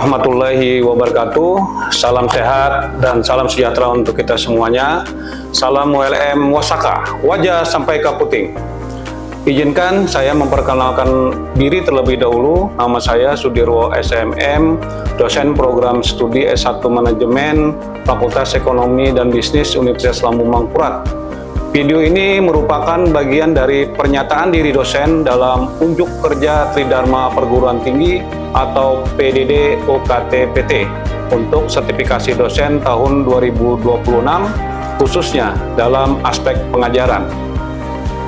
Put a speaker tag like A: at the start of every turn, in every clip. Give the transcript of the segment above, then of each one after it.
A: warahmatullahi wabarakatuh. Salam sehat dan salam sejahtera untuk kita semuanya. Salam WLM Wasaka, wajah sampai ke puting. Izinkan saya memperkenalkan diri terlebih dahulu. Nama saya Sudirwo SMM, dosen program studi S1 Manajemen, Fakultas Ekonomi dan Bisnis Universitas Lambung Mangkurat. Video ini merupakan bagian dari pernyataan diri dosen dalam unjuk kerja Tridharma Perguruan Tinggi atau PDD OKT-PT untuk sertifikasi dosen tahun 2026, khususnya dalam aspek pengajaran.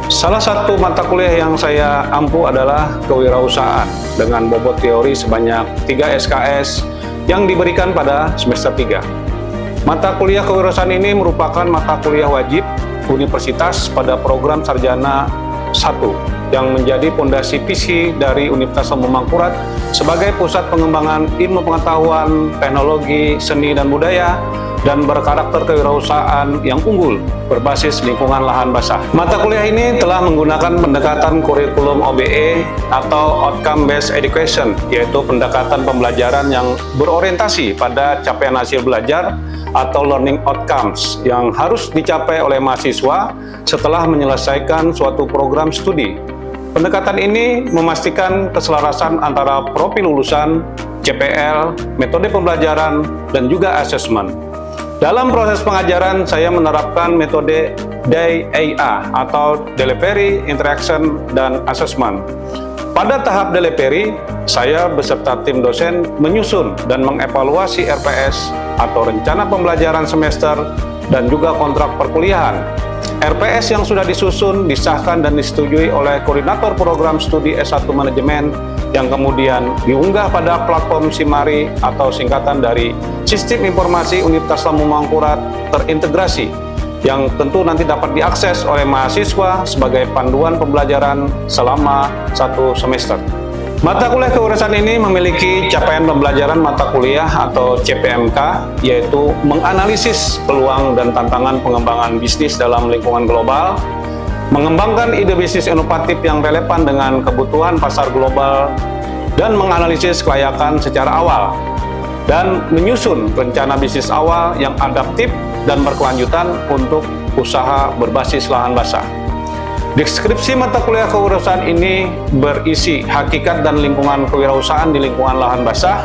A: Salah satu mata kuliah yang saya ampu adalah kewirausahaan dengan bobot teori sebanyak 3 SKS yang diberikan pada semester 3. Mata kuliah kewirausahaan ini merupakan mata kuliah wajib universitas pada program sarjana 1 yang menjadi pondasi visi dari Universitas Lambung Mangkurat sebagai pusat pengembangan ilmu pengetahuan, teknologi, seni dan budaya dan berkarakter kewirausahaan yang unggul berbasis lingkungan lahan basah. Mata kuliah ini telah menggunakan pendekatan kurikulum OBE atau Outcome Based Education, yaitu pendekatan pembelajaran yang berorientasi pada capaian hasil belajar atau learning outcomes yang harus dicapai oleh mahasiswa setelah menyelesaikan suatu program studi. Pendekatan ini memastikan keselarasan antara profil lulusan, CPL, metode pembelajaran, dan juga asesmen. Dalam proses pengajaran, saya menerapkan metode DIA atau Delivery, Interaction, dan Assessment. Pada tahap delivery, saya beserta tim dosen menyusun dan mengevaluasi RPS atau rencana pembelajaran semester dan juga kontrak perkuliahan. RPS yang sudah disusun, disahkan dan disetujui oleh koordinator program studi S1 Manajemen yang kemudian diunggah pada platform SIMARI atau singkatan dari Sistem Informasi Universitas Lambung Mangkurat Terintegrasi yang tentu nanti dapat diakses oleh mahasiswa sebagai panduan pembelajaran selama 1 semester. Mata kuliah kewirausahaan ini memiliki capaian pembelajaran mata kuliah atau CPMK, yaitu menganalisis peluang dan tantangan pengembangan bisnis dalam lingkungan global, mengembangkan ide bisnis inovatif yang relevan dengan kebutuhan pasar global, dan menganalisis kelayakan secara awal, dan menyusun rencana bisnis awal yang adaptif dan berkelanjutan untuk usaha berbasis lahan basah. Deskripsi mata kuliah kewirausahaan ini berisi hakikat dan lingkungan kewirausahaan di lingkungan lahan basah,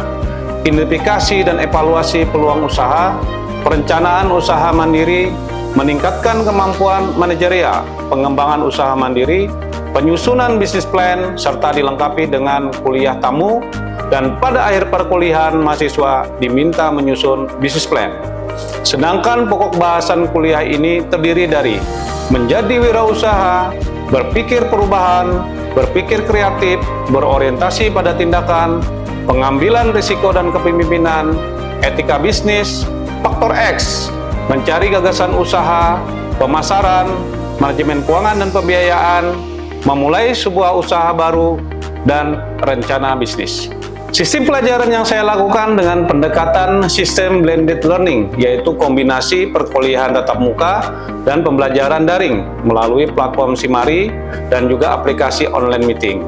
A: identifikasi dan evaluasi peluang usaha, perencanaan usaha mandiri, meningkatkan kemampuan manajerial, pengembangan usaha mandiri, penyusunan bisnis plan, serta dilengkapi dengan kuliah tamu, dan pada akhir perkuliahan mahasiswa diminta menyusun bisnis plan. Sedangkan pokok bahasan kuliah ini terdiri dari menjadi wirausaha, berpikir perubahan, berpikir kreatif, berorientasi pada tindakan, pengambilan risiko dan kepemimpinan, etika bisnis, faktor X, mencari gagasan usaha, pemasaran, manajemen keuangan dan pembiayaan, memulai sebuah usaha baru, dan rencana bisnis. Sistem pelajaran yang saya lakukan dengan pendekatan sistem blended learning, yaitu kombinasi perkuliahan tatap muka dan pembelajaran daring melalui platform SIMARI dan juga aplikasi online meeting.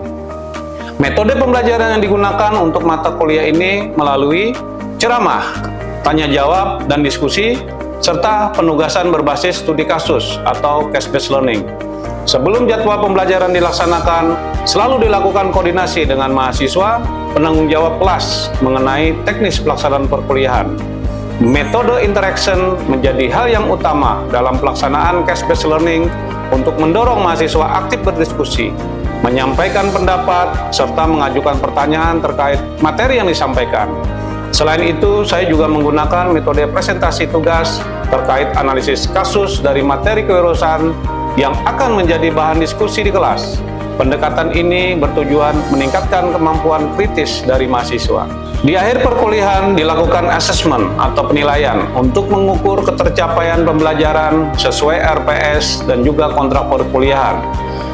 A: Metode pembelajaran yang digunakan untuk mata kuliah ini melalui ceramah, tanya jawab, dan diskusi, serta penugasan berbasis studi kasus atau case-based learning. Sebelum jadwal pembelajaran dilaksanakan, selalu dilakukan koordinasi dengan mahasiswa penanggung jawab kelas mengenai teknis pelaksanaan perkuliahan. Metode interaction menjadi hal yang utama dalam pelaksanaan case-based learning untuk mendorong mahasiswa aktif berdiskusi, menyampaikan pendapat, serta mengajukan pertanyaan terkait materi yang disampaikan. Selain itu, saya juga menggunakan metode presentasi tugas terkait analisis kasus dari materi kewirausahaan yang akan menjadi bahan diskusi di kelas. Pendekatan ini bertujuan meningkatkan kemampuan kritis dari mahasiswa. Di akhir perkuliahan dilakukan asesmen atau penilaian untuk mengukur ketercapaian pembelajaran sesuai RPS dan juga kontrak perkuliahan.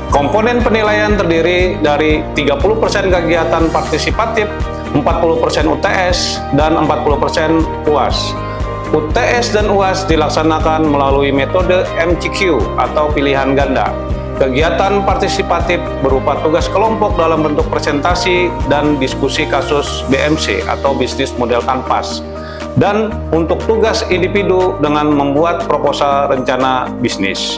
A: Komponen penilaian terdiri dari 30% kegiatan partisipatif, 40% UTS, dan 40% UAS. UTS dan UAS dilaksanakan melalui metode MCQ atau pilihan ganda. kegiatan partisipatif berupa tugas kelompok dalam bentuk presentasi dan diskusi kasus BMC atau bisnis model kanvas, dan untuk tugas individu dengan membuat proposal rencana bisnis.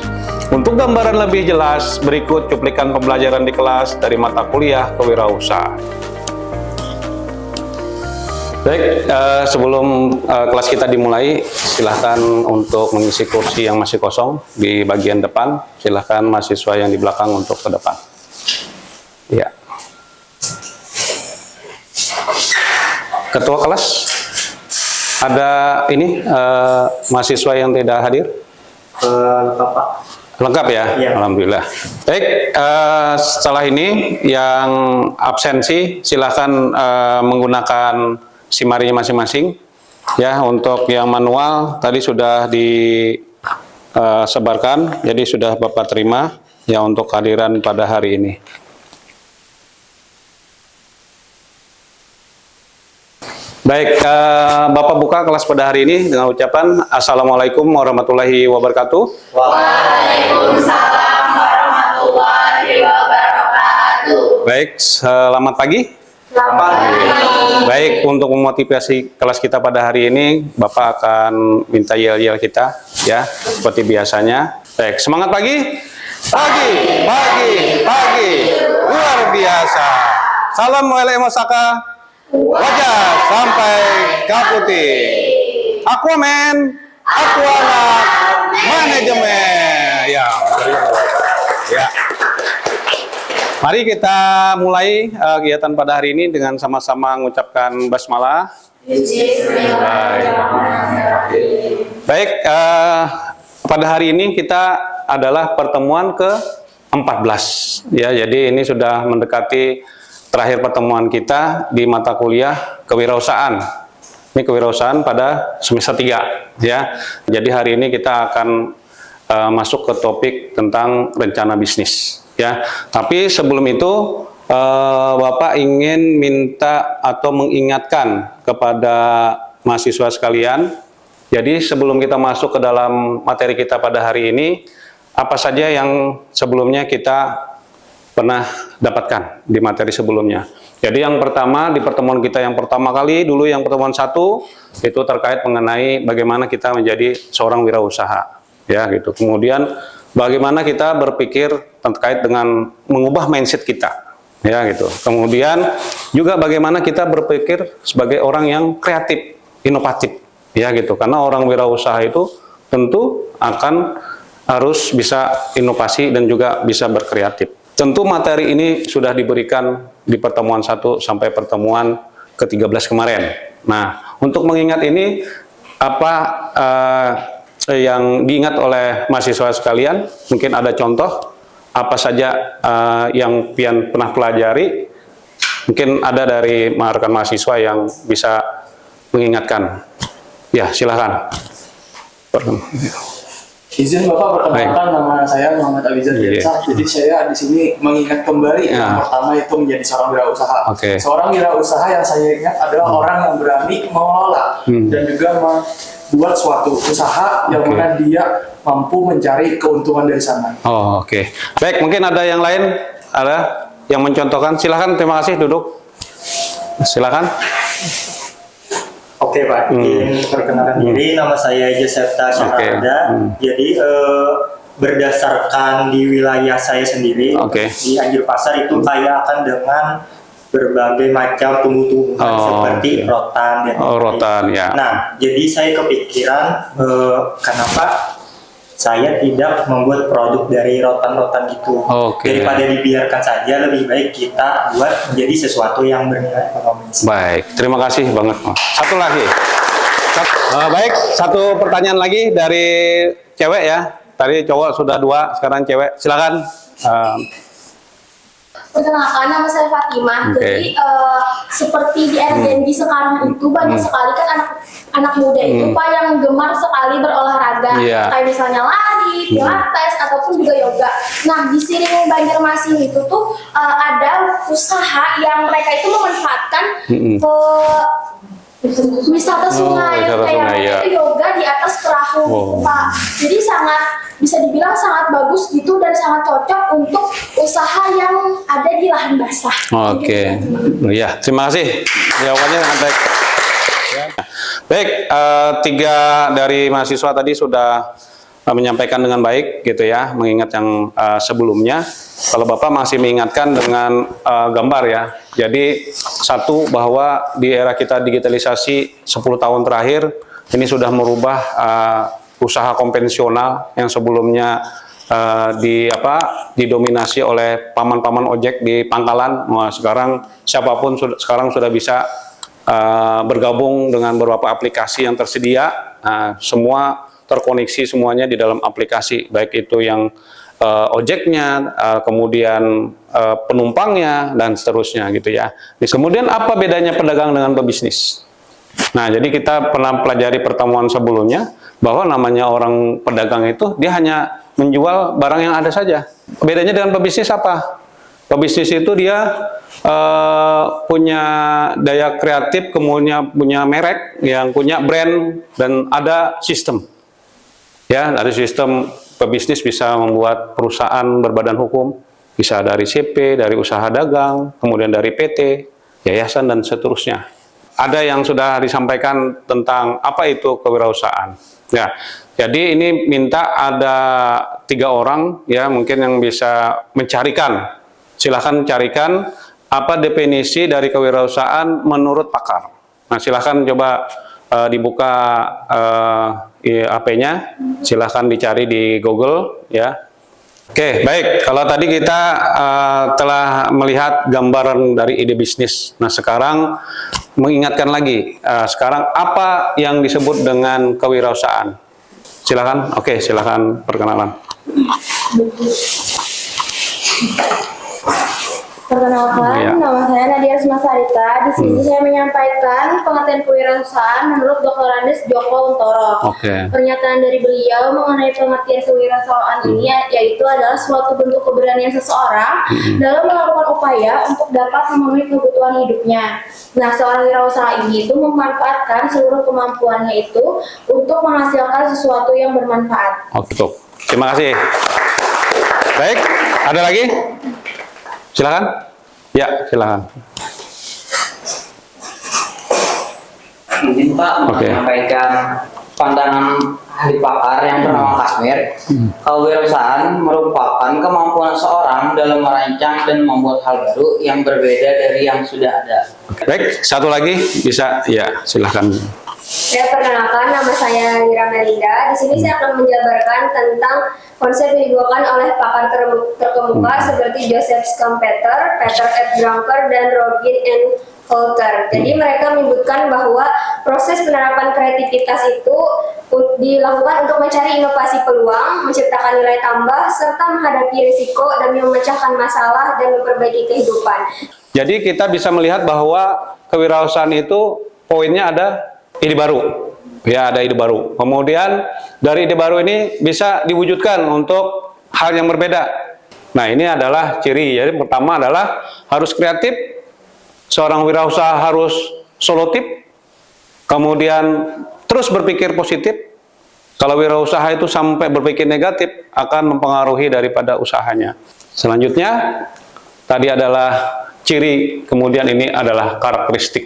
A: Untuk gambaran lebih jelas, berikut cuplikan pembelajaran di kelas dari mata kuliah kewirausahaan. Baik, sebelum kelas kita dimulai, silahkan untuk mengisi kursi yang masih kosong di bagian depan. Silahkan mahasiswa yang di belakang untuk ke depan. Ya. Ketua kelas, ada ini mahasiswa yang tidak hadir?
B: Lengkap, Pak.
A: Lengkap ya? Ya. Alhamdulillah. Baik, setelah ini yang absensi silahkan menggunakan simarinya masing-masing. Ya, untuk yang manual tadi sudah disebarkan, jadi sudah Bapak terima ya untuk kehadiran pada hari ini. Baik, Bapak buka kelas pada hari ini dengan ucapan Assalamualaikum warahmatullahi wabarakatuh.
C: Waalaikumsalam warahmatullahi wabarakatuh.
A: Baik, selamat pagi. Baik, untuk memotivasi kelas kita pada hari ini, Bapak akan minta yel-yel kita, ya, seperti biasanya. Baik, semangat pagi. Pagi, pagi, pagi. Luar biasa. Salam WLM Osaka. Wajah sampai Kaputing. Aquaman, Aquanak, Manajemen. Ya, ya. Mari kita mulai kegiatan pada hari ini dengan sama-sama mengucapkan basmalah. Baik, pada hari ini kita adalah pertemuan ke-14. Ya, jadi ini sudah mendekati terakhir pertemuan kita di mata kuliah kewirausahaan. Ini kewirausahaan pada semester 3. Ya, jadi hari ini kita akan masuk ke topik tentang rencana bisnis. Ya, tapi sebelum itu Bapak ingin minta atau mengingatkan kepada mahasiswa sekalian. Jadi sebelum kita masuk ke dalam materi kita pada hari ini, apa saja yang sebelumnya kita pernah dapatkan di materi sebelumnya. Jadi yang pertama, di pertemuan kita yang pertama kali, dulu yang pertemuan 1, itu terkait mengenai bagaimana kita menjadi seorang wirausaha. Ya, gitu. Kemudian bagaimana kita berpikir terkait dengan mengubah mindset kita, ya gitu. Kemudian juga bagaimana kita berpikir sebagai orang yang kreatif, inovatif, ya gitu. Karena orang wirausaha itu tentu akan harus bisa inovasi dan juga bisa berkreatif. Tentu materi ini sudah diberikan di pertemuan 1 sampai pertemuan ke-13 kemarin. Nah, untuk mengingat ini, apa yang diingat oleh mahasiswa sekalian, mungkin ada contoh apa saja yang pian pernah pelajari, mungkin ada dari rekan mahasiswa yang bisa mengingatkan. Ya, silakan.
B: Izin Bapak perkenalkan, nama saya Muhammad Alizar Biasa. Jadi saya di sini mengingat kembali yang pertama itu menjadi seorang wirausaha. Seorang wirausaha yang saya ingat adalah orang yang berani mengelola dan juga buat suatu usaha yang mana dia mampu mencari keuntungan dari sana.
A: Oh, oke. Baik, mungkin ada yang lain, ada yang mencontohkan. Silakan, terima kasih, duduk. Silakan.
D: Oke, Pak. Perkenalkan diri, nama saya Josepta Syahrada. Jadi berdasarkan di wilayah saya sendiri, di Anjur Pasar itu kaya akan dengan berbagai macam tumbuh-tumbuhan seperti rotan dan
A: rotan, ya.
D: Nah, jadi saya kepikiran kenapa saya tidak membuat produk dari rotan-rotan gitu. Daripada dibiarkan saja, lebih baik kita buat menjadi sesuatu yang bernilai ekonomi.
A: Baik, terima kasih banget. Satu lagi. Baik, satu pertanyaan lagi dari cewek ya. Tadi cowok sudah 2, sekarang cewek. Silakan.
C: Perkenalkan, nama saya Fatimah. Jadi seperti di Airbnb sekarang itu banyak sekali kan anak muda itu Pak yang gemar sekali berolahraga, kayak misalnya lari, pilates ataupun juga yoga. Nah, di Siring Banjarmasin itu tuh ada usaha yang mereka itu memanfaatkan wisata sungai,
A: wisata
C: kayak
A: sungai, ya.
C: itu yoga di atas perahu gitu, Pak. Jadi sangat bisa dibilang sangat bagus gitu dan sangat cocok untuk usaha yang ada di lahan basah.
A: Oke, ya, terima kasih jawabannya sangat baik. Ya. Baik, 3 dari mahasiswa tadi sudah menyampaikan dengan baik gitu ya, mengingat yang sebelumnya. Kalau Bapak masih mengingatkan dengan gambar ya. Jadi satu, bahwa di era kita digitalisasi 10 tahun terakhir ini sudah merubah usaha konvensional yang sebelumnya didominasi oleh paman-paman ojek di pangkalan. Nah, sekarang siapapun sekarang sudah bisa bergabung dengan beberapa aplikasi yang tersedia. Nah, semua terkoneksi semuanya di dalam aplikasi, baik itu yang ojeknya, kemudian penumpangnya, dan seterusnya gitu ya. Kemudian apa bedanya pedagang dengan pebisnis? Nah, jadi kita pernah pelajari pertemuan sebelumnya bahwa namanya orang pedagang itu dia hanya menjual barang yang ada saja. Bedanya dengan pebisnis apa? Pebisnis itu dia punya daya kreatif, kemudian punya merek, yang punya brand, dan ada sistem. Ya, dari sistem pebisnis bisa membuat perusahaan berbadan hukum, bisa dari CP, dari usaha dagang, kemudian dari PT, yayasan, dan seterusnya. Ada yang sudah disampaikan tentang apa itu kewirausahaan. Ya, jadi ini minta ada 3 orang ya mungkin yang bisa mencarikan. Silahkan carikan apa definisi dari kewirausahaan menurut pakar. Nah, silahkan coba dibuka HP-nya, silahkan dicari di Google ya. Oke, baik. Kalau tadi kita telah melihat gambaran dari ide bisnis. Nah, sekarang mengingatkan lagi, sekarang apa yang disebut dengan kewirausahaan? Silahkan. Oke, silahkan perkenalan.
C: Perkenalkan,
A: Ya.
C: nama saya Nadia Risma Sarita. Di sini saya menyampaikan pengertian kewirausahaan menurut Dr. Andes Joko Untoro. Pernyataan dari beliau mengenai pengertian kewirausahaan ini yaitu adalah suatu bentuk keberanian seseorang dalam melakukan upaya untuk dapat memenuhi kebutuhan hidupnya. Nah, seorang wirausaha ini itu memanfaatkan seluruh kemampuannya itu untuk menghasilkan sesuatu yang bermanfaat.
A: Oke, terima kasih. Baik, ada lagi? Silakan. Ya, silakan.
E: Mungkin Pak menyampaikan pandangan ahli pakar yang bernama Kasmir. Kewirausahaan merupakan kemampuan seorang dalam merancang dan membuat hal baru yang berbeda dari yang sudah ada.
A: Baik, satu lagi bisa, ya, silakan.
C: Saya perkenalkan, nama saya Lira Melinda. Di sini saya akan menjabarkan tentang konsep yang dibawakan oleh pakar terkemuka seperti Joseph Schumpeter, Peter F. Drucker, dan Robin N. Holter. Jadi mereka menyebutkan bahwa proses penerapan kreativitas itu dilakukan untuk mencari inovasi peluang, menciptakan nilai tambah, serta menghadapi risiko dan memecahkan masalah dan memperbaiki kehidupan.
A: Jadi kita bisa melihat bahwa kewirausahaan itu poinnya ada ide baru. Ya, ada ide baru. Kemudian dari ide baru ini bisa diwujudkan untuk hal yang berbeda. Nah, ini adalah ciri. Jadi pertama adalah harus kreatif. Seorang wirausaha harus solutif. Kemudian terus berpikir positif. Kalau wirausaha itu sampai berpikir negatif akan mempengaruhi daripada usahanya. Selanjutnya tadi adalah ciri, kemudian ini adalah karakteristik.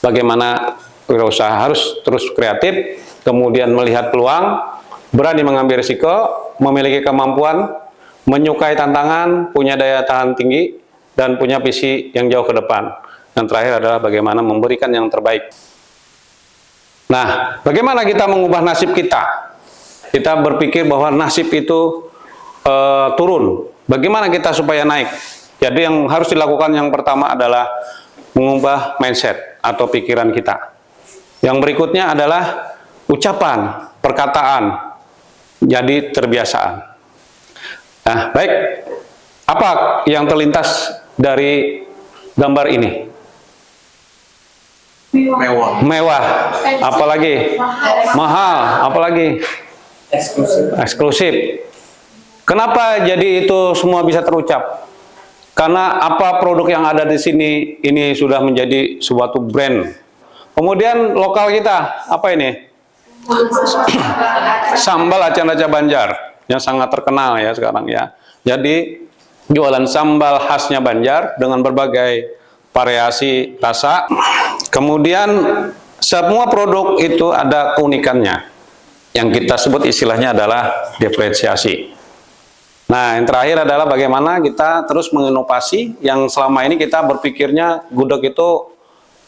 A: Bagaimana wirausaha harus terus kreatif, kemudian melihat peluang, berani mengambil risiko, memiliki kemampuan, menyukai tantangan, punya daya tahan tinggi, dan punya visi yang jauh ke depan. Dan terakhir adalah bagaimana memberikan yang terbaik. Nah, bagaimana kita mengubah nasib kita? Kita berpikir bahwa nasib itu turun. Bagaimana kita supaya naik? Jadi yang harus dilakukan yang pertama adalah mengubah mindset atau pikiran kita. Yang berikutnya adalah ucapan, perkataan, jadi terbiasaan. Nah, baik. Apa yang terlintas dari gambar ini?
B: Mewah.
A: Mewah. Apalagi? Mahal. Apalagi? Eksklusif. Kenapa jadi itu semua bisa terucap? Karena apa produk yang ada di sini ini sudah menjadi suatu brand. Kemudian lokal kita, apa ini? Sambal Acan Raja Banjar, yang sangat terkenal ya sekarang ya. Jadi jualan sambal khasnya Banjar dengan berbagai variasi rasa. Kemudian semua produk itu ada keunikannya, yang kita sebut istilahnya adalah diferensiasi. Nah, yang terakhir adalah bagaimana kita terus menginovasi, yang selama ini kita berpikirnya gudeg itu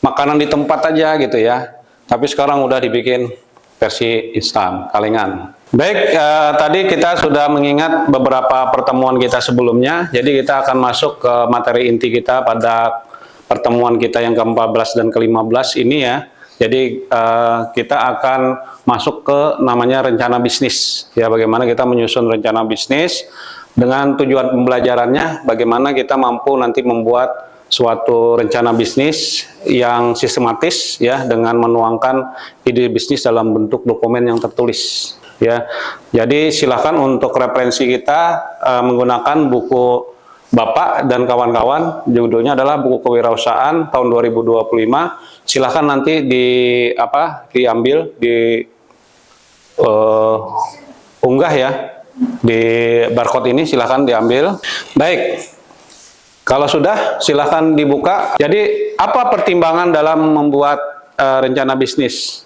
A: makanan di tempat aja gitu ya. Tapi sekarang udah dibikin versi instan, kalengan. Baik, tadi kita sudah mengingat beberapa pertemuan kita sebelumnya. Jadi kita akan masuk ke materi inti kita pada pertemuan kita yang ke-14 dan ke-15 ini ya. Jadi kita akan masuk ke namanya rencana bisnis. Ya, bagaimana kita menyusun rencana bisnis dengan tujuan pembelajarannya, bagaimana kita mampu nanti membuat suatu rencana bisnis yang sistematis ya, dengan menuangkan ide bisnis dalam bentuk dokumen yang tertulis ya. Jadi silakan untuk referensi kita menggunakan buku Bapak dan kawan-kawan, judulnya adalah buku kewirausahaan tahun 2025. Silahkan nanti diambil, unggah ya di barcode ini, silahkan diambil. Baik, kalau sudah silahkan dibuka. Jadi apa pertimbangan dalam membuat rencana bisnis?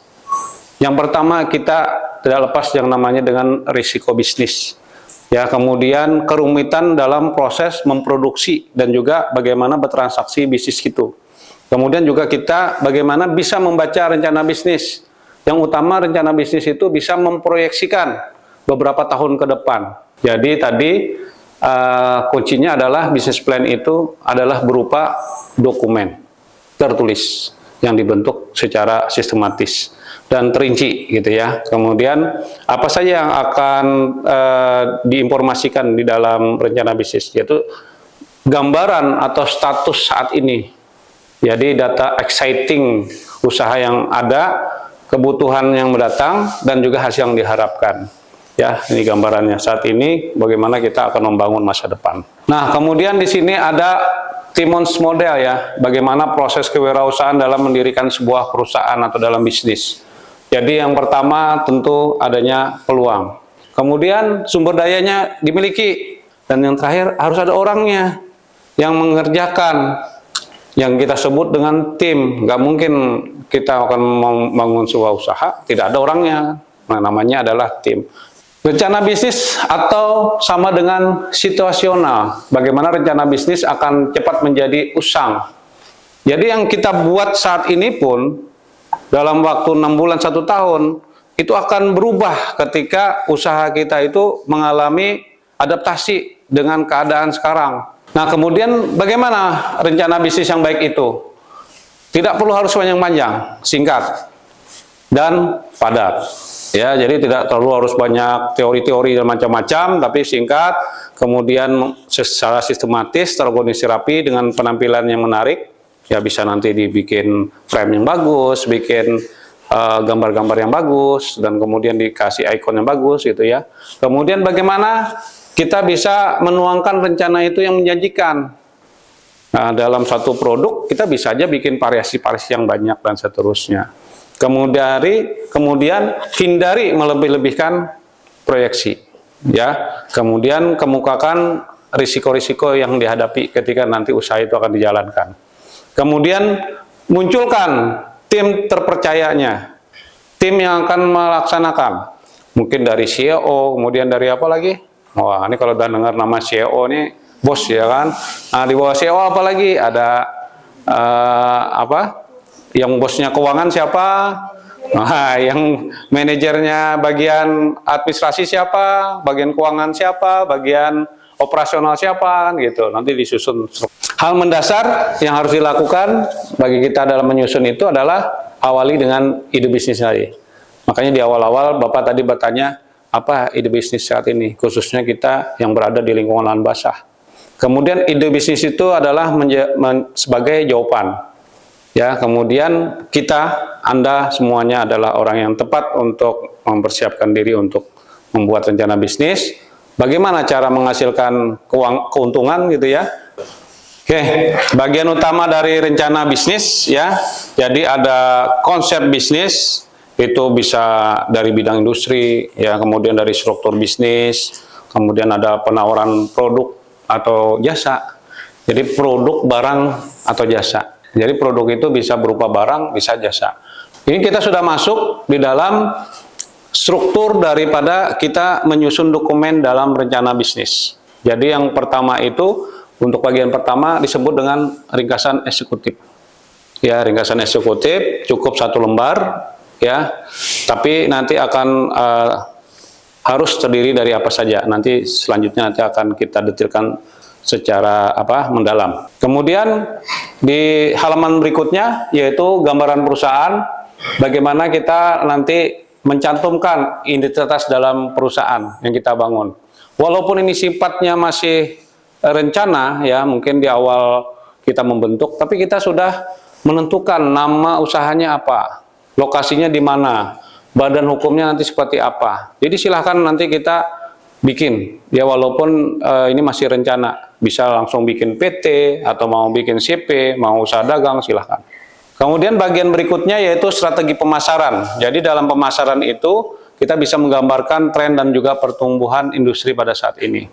A: Yang pertama, kita tidak lepas yang namanya dengan risiko bisnis. Ya, kemudian kerumitan dalam proses memproduksi dan juga bagaimana bertransaksi bisnis itu. Kemudian juga kita bagaimana bisa membaca rencana bisnis. Yang utama rencana bisnis itu bisa memproyeksikan beberapa tahun ke depan. Jadi tadi kuncinya adalah bisnis plan itu adalah berupa dokumen tertulis yang dibentuk secara sistematis dan terinci gitu ya. Kemudian apa saja yang akan diinformasikan di dalam rencana bisnis, yaitu gambaran atau status saat ini. Jadi data exciting usaha yang ada, kebutuhan yang mendatang, dan juga hasil yang diharapkan. Ya, ini gambarannya saat ini bagaimana kita akan membangun masa depan. Nah, kemudian di sini ada Timmons model ya, bagaimana proses kewirausahaan dalam mendirikan sebuah perusahaan atau dalam bisnis. Jadi yang pertama tentu adanya peluang. Kemudian sumber dayanya dimiliki, dan yang terakhir harus ada orangnya yang mengerjakan, yang kita sebut dengan tim. Nggak mungkin kita akan membangun sebuah usaha tidak ada orangnya. Nah, namanya adalah tim. Rencana bisnis atau sama dengan situasional. Bagaimana rencana bisnis akan cepat menjadi usang. Jadi yang kita buat saat ini pun dalam waktu 6 bulan 1 tahun itu akan berubah ketika usaha kita itu mengalami adaptasi dengan keadaan sekarang. Nah, kemudian bagaimana rencana bisnis yang baik itu? Tidak perlu harus panjang-panjang, singkat dan padat. Ya, jadi tidak terlalu harus banyak teori-teori dan macam-macam, tapi singkat, kemudian secara sistematis, terorganisir rapi dengan penampilan yang menarik. Ya, bisa nanti dibikin frame yang bagus, bikin gambar-gambar yang bagus, dan kemudian dikasih ikon yang bagus gitu ya. Kemudian bagaimana kita bisa menuangkan rencana itu yang menjanjikan. Nah, dalam satu produk kita bisa aja bikin variasi-variasi yang banyak dan seterusnya. Kemudian hindari melebih-lebihkan proyeksi, ya. Kemudian kemukakan risiko-risiko yang dihadapi ketika nanti usaha itu akan dijalankan. Kemudian munculkan tim terpercayanya, tim yang akan melaksanakan. Mungkin dari CEO, kemudian dari apa lagi? Wah, ini kalau udah dengar nama CEO nih, bos ya kan. Nah, di bawah CEO apa lagi? Ada yang bosnya keuangan siapa? Nah, yang manajernya bagian administrasi siapa? Bagian keuangan siapa? Bagian operasional siapa? Gitu. Nanti disusun. Hal mendasar yang harus dilakukan bagi kita dalam menyusun itu adalah awali dengan ide bisnis tadi. Makanya di awal-awal Bapak tadi bertanya, apa ide bisnis saat ini? Khususnya kita yang berada di lingkungan lahan basah. Kemudian ide bisnis itu adalah sebagai jawaban. Ya, kemudian Anda semuanya adalah orang yang tepat untuk mempersiapkan diri untuk membuat rencana bisnis. Bagaimana cara menghasilkan keuntungan gitu ya? Oke, bagian utama dari rencana bisnis ya. Jadi ada konsep bisnis, itu bisa dari bidang industri ya, kemudian dari struktur bisnis, kemudian ada penawaran produk atau jasa. Jadi produk, barang atau jasa. Jadi produk itu bisa berupa barang, bisa jasa. Ini kita sudah masuk di dalam struktur daripada kita menyusun dokumen dalam rencana bisnis. Jadi yang pertama itu, untuk bagian pertama disebut dengan ringkasan eksekutif. Ya, ringkasan eksekutif cukup 1 lembar ya. Tapi nanti akan harus terdiri dari apa saja. Nanti selanjutnya nanti akan kita detailkan secara mendalam. Kemudian di halaman berikutnya yaitu gambaran perusahaan, bagaimana kita nanti mencantumkan identitas dalam perusahaan yang kita bangun. Walaupun ini sifatnya masih rencana ya, mungkin di awal kita membentuk, tapi kita sudah menentukan nama usahanya apa, lokasinya di mana, badan hukumnya nanti seperti apa. Jadi silahkan nanti kita bikin ya, walaupun ini masih rencana, bisa langsung bikin PT atau mau bikin CP, mau usaha dagang, silahkan. Kemudian bagian berikutnya yaitu strategi pemasaran. Jadi dalam pemasaran itu kita bisa menggambarkan tren dan juga pertumbuhan industri pada saat ini.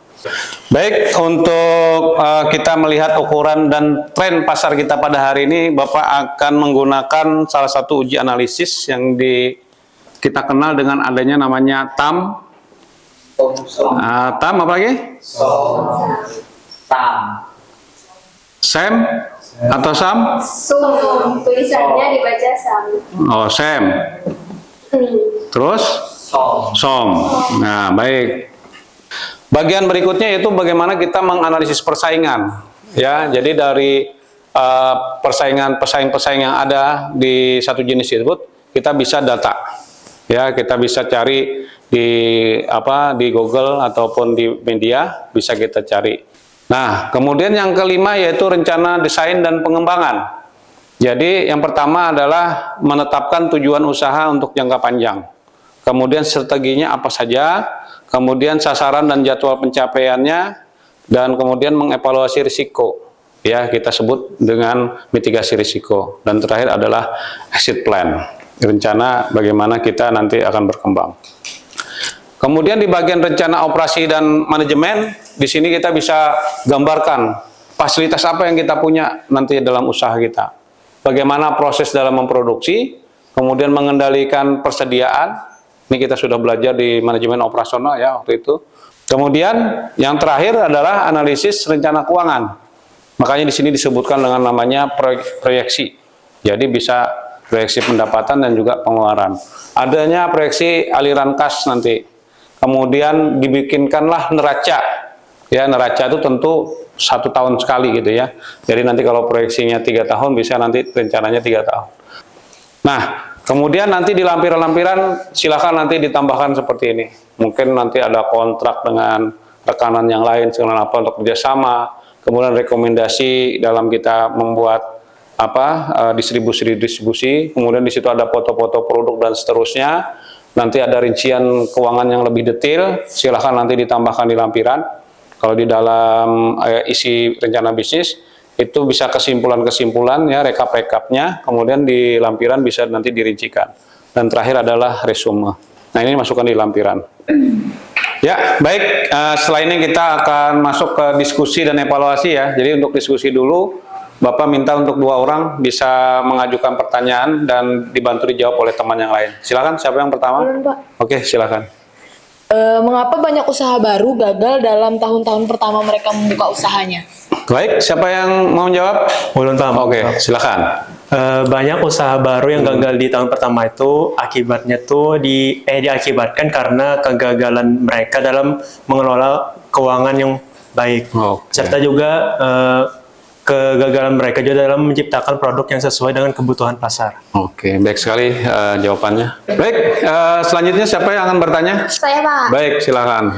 A: Baik, untuk kita melihat ukuran dan tren pasar kita pada hari ini, Bapak akan menggunakan salah satu uji analisis yang kita kenal dengan adanya namanya TAM. TAM apa lagi?
E: TAM.
A: SEM atau SAM?
C: SUM, tulisannya dibaca SAM.
A: Oh, SEM. Terus? SOM. Nah, baik. Bagian berikutnya yaitu bagaimana kita menganalisis persaingan. Ya, jadi dari pesaing-pesaing yang ada di satu jenis tersebut, kita bisa data. Ya, kita bisa cari di Google ataupun di media, bisa kita cari. Nah, kemudian yang kelima yaitu rencana desain dan pengembangan. Jadi yang pertama adalah menetapkan tujuan usaha untuk jangka panjang. Kemudian strateginya apa saja, kemudian sasaran dan jadwal pencapaiannya, dan kemudian mengevaluasi risiko. Ya, kita sebut dengan mitigasi risiko. Dan terakhir adalah exit plan, rencana bagaimana kita nanti akan berkembang. Kemudian di bagian rencana operasi dan manajemen, di sini kita bisa gambarkan fasilitas apa yang kita punya nanti dalam usaha kita. Bagaimana proses dalam memproduksi, kemudian mengendalikan persediaan. Ini kita sudah belajar di manajemen operasional ya waktu itu. Kemudian yang terakhir adalah analisis rencana keuangan. Makanya di sini disebutkan dengan namanya proyeksi. Jadi bisa proyeksi pendapatan dan juga pengeluaran. Adanya proyeksi aliran kas nanti. Kemudian dibikinkanlah neraca. Ya, neraca itu tentu 1 tahun sekali gitu ya. Jadi nanti kalau proyeksinya 3 tahun, bisa nanti rencananya 3 tahun. Nah, kemudian nanti di lampiran-lampiran silakan nanti ditambahkan seperti ini. Mungkin nanti ada kontrak dengan rekanan yang lain, segala apa untuk kerjasama. Kemudian rekomendasi dalam kita membuat distribusi. Kemudian di situ ada foto-foto produk dan seterusnya. Nanti ada rincian keuangan yang lebih detail. Silakan nanti ditambahkan di lampiran. Kalau di dalam isi rencana bisnis itu bisa kesimpulan-kesimpulan ya, rekap-rekapnya, kemudian di lampiran bisa nanti dirincikan. Dan terakhir adalah resume. Nah, ini masukkan di lampiran. Ya, baik. Setelah ini kita akan masuk ke diskusi dan evaluasi ya. Jadi untuk diskusi dulu, Bapak minta untuk 2 orang bisa mengajukan pertanyaan dan dibantu dijawab oleh teman yang lain. Silakan, siapa yang pertama?
F: Pak.
A: Oke, silakan.
F: Mengapa banyak usaha baru gagal dalam tahun-tahun pertama mereka membuka usahanya?
A: Baik, siapa yang mau menjawab?
G: Ulun paham.
A: Oke, silakan.
G: Banyak usaha baru yang gagal di tahun pertama itu akibatnya tuh diakibatkan karena kegagalan mereka dalam mengelola keuangan yang baik. Serta juga kegagalan mereka juga dalam menciptakan produk yang sesuai dengan kebutuhan pasar.
A: Oke, baik sekali jawabannya. Baik, selanjutnya siapa yang akan bertanya?
H: Saya, Pak.
A: Baik, silakan.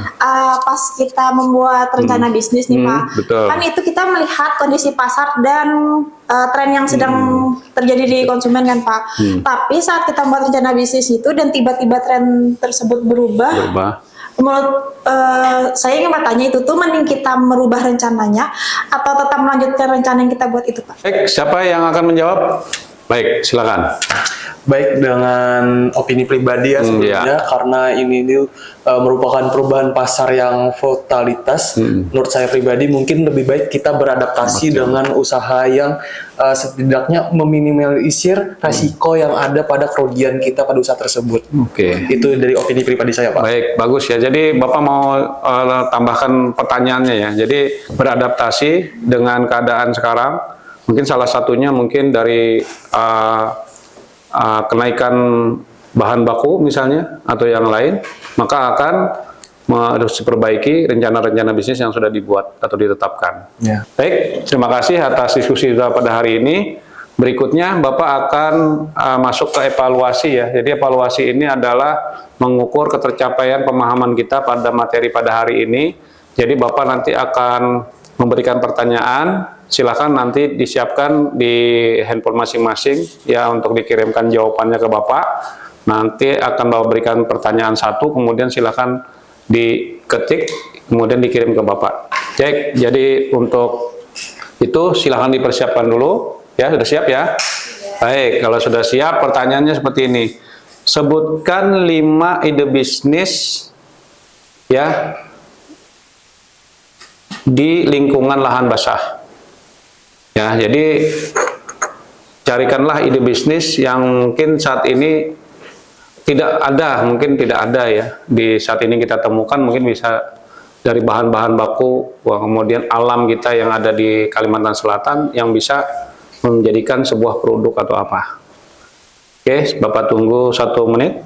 H: Pas kita membuat rencana bisnis nih, Pak,
A: betul.
H: kan itu kita melihat kondisi pasar dan tren yang sedang terjadi di konsumen kan, Pak. Tapi saat kita membuat rencana bisnis itu dan tiba-tiba tren tersebut berubah. Menurut saya ingin bertanya itu tuh mending kita merubah rencananya atau tetap melanjutkan rencana yang kita buat itu, Pak?
A: Baik, siapa yang akan menjawab? Baik, silakan.
B: Baik, dengan opini pribadi ya sebelumnya, karena ini merupakan perubahan pasar yang totalitas. Menurut saya pribadi mungkin lebih baik kita beradaptasi dengan usaha yang setidaknya meminimalisir resiko yang ada pada kerugian kita pada usaha tersebut. Itu dari opini pribadi saya, Pak.
A: Baik, bagus ya. Jadi Bapak mau tambahkan pertanyaannya ya. Jadi beradaptasi dengan keadaan sekarang, mungkin salah satunya mungkin dari kenaikan bahan baku misalnya atau yang lain, maka akan harus diperbaiki rencana-rencana bisnis yang sudah dibuat atau ditetapkan. Baik, terima kasih atas diskusi kita pada hari ini. Berikutnya Bapak akan masuk ke evaluasi ya. Jadi evaluasi ini adalah mengukur ketercapaian pemahaman kita pada materi pada hari ini. Jadi Bapak nanti akan memberikan pertanyaan, silakan nanti disiapkan di handphone masing-masing ya untuk dikirimkan jawabannya ke Bapak. Nanti akan Bapak berikan pertanyaan satu, kemudian silakan diketik, kemudian dikirim ke Bapak. Cek, jadi untuk itu silakan dipersiapkan dulu. Ya, sudah siap ya? Baik, kalau sudah siap pertanyaannya seperti ini. Sebutkan 5 ide bisnis ya di lingkungan lahan basah. Ya, jadi carikanlah ide bisnis yang mungkin saat ini tidak ada, mungkin tidak ada ya. Di saat ini kita temukan mungkin bisa dari bahan-bahan baku, kemudian alam kita yang ada di Kalimantan Selatan yang bisa menjadikan sebuah produk atau apa. Oke, Bapak tunggu 1 menit.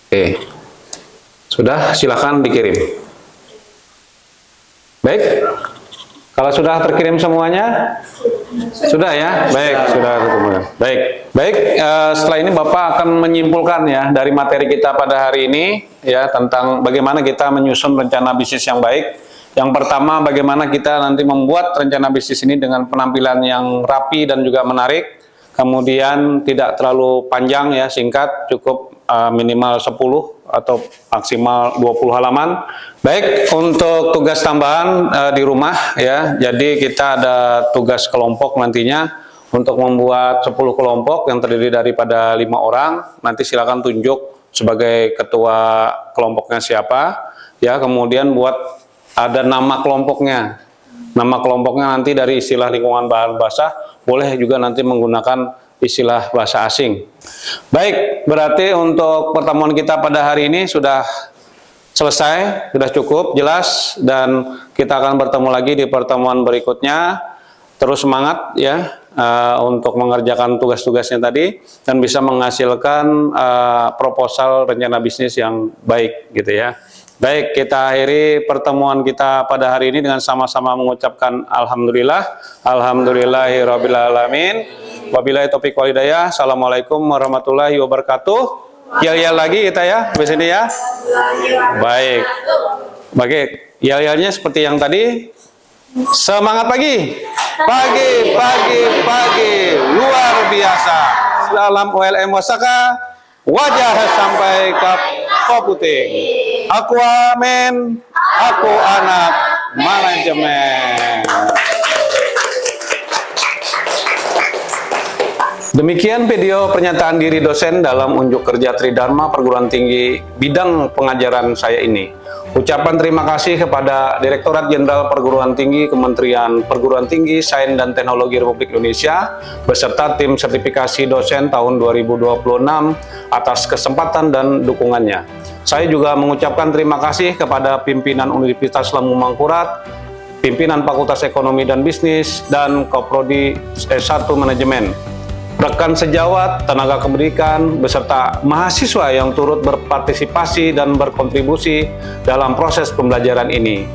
A: Oke. Sudah, silakan dikirim. Baik, kalau sudah terkirim semuanya, sudah ya, baik, sudah terkirim. Baik. Setelah ini Bapak akan menyimpulkan ya dari materi kita pada hari ini ya tentang bagaimana kita menyusun rencana bisnis yang baik. Yang pertama, bagaimana kita nanti membuat rencana bisnis ini dengan penampilan yang rapi dan juga menarik. Kemudian tidak terlalu panjang ya, singkat, cukup minimal 10 atau maksimal 20 halaman. Baik, untuk tugas tambahan di rumah ya. Jadi kita ada tugas kelompok nantinya untuk membuat 10 kelompok yang terdiri daripada 5 orang. Nanti silakan tunjuk sebagai ketua kelompoknya siapa ya. Kemudian buat ada nama kelompoknya. Nama kelompoknya nanti dari istilah lingkungan bahan basah, boleh juga nanti menggunakan istilah bahasa asing. Baik, berarti untuk pertemuan kita pada hari ini sudah selesai, sudah cukup, jelas, dan kita akan bertemu lagi di pertemuan berikutnya. Terus semangat ya untuk mengerjakan tugas-tugasnya tadi dan bisa menghasilkan proposal rencana bisnis yang baik gitu ya. Baik, kita akhiri pertemuan kita pada hari ini dengan sama-sama mengucapkan Alhamdulillah, Alhamdulillahirabbil alamin. Wabillahi taufiq wal hidayah. Assalamualaikum warahmatullahi wabarakatuh. Yel-yel lagi kita ya, di sini ya. Baik. Baik, yel-yelnya seperti yang tadi. Semangat pagi. Pagi. Luar biasa. Salam ULM Wasaka. Wajah sampai ke Puting. Aku Amin. Aku anak manajemen. Demikian video pernyataan diri dosen dalam unjuk kerja Tridharma Perguruan Tinggi bidang pengajaran saya ini. Ucapan terima kasih kepada Direktorat Jenderal Perguruan Tinggi Kementerian Perguruan Tinggi Sains dan Teknologi Republik Indonesia beserta tim sertifikasi dosen tahun 2026 atas kesempatan dan dukungannya. Saya juga mengucapkan terima kasih kepada pimpinan Universitas Lemu Mangkurat, pimpinan Fakultas Ekonomi dan Bisnis, dan Koprodi S1 Manajemen, rekan sejawat, tenaga kependidikan, beserta mahasiswa yang turut berpartisipasi dan berkontribusi dalam proses pembelajaran ini.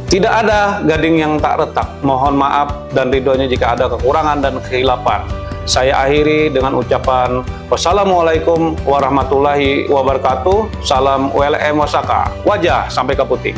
A: Tidak ada gading yang tak retak. Mohon maaf dan ridhonya jika ada kekurangan dan kehilapan. Saya akhiri dengan ucapan wassalamualaikum warahmatullahi wabarakatuh. Salam ULM Wasaka. Wajah sampai ke Puting.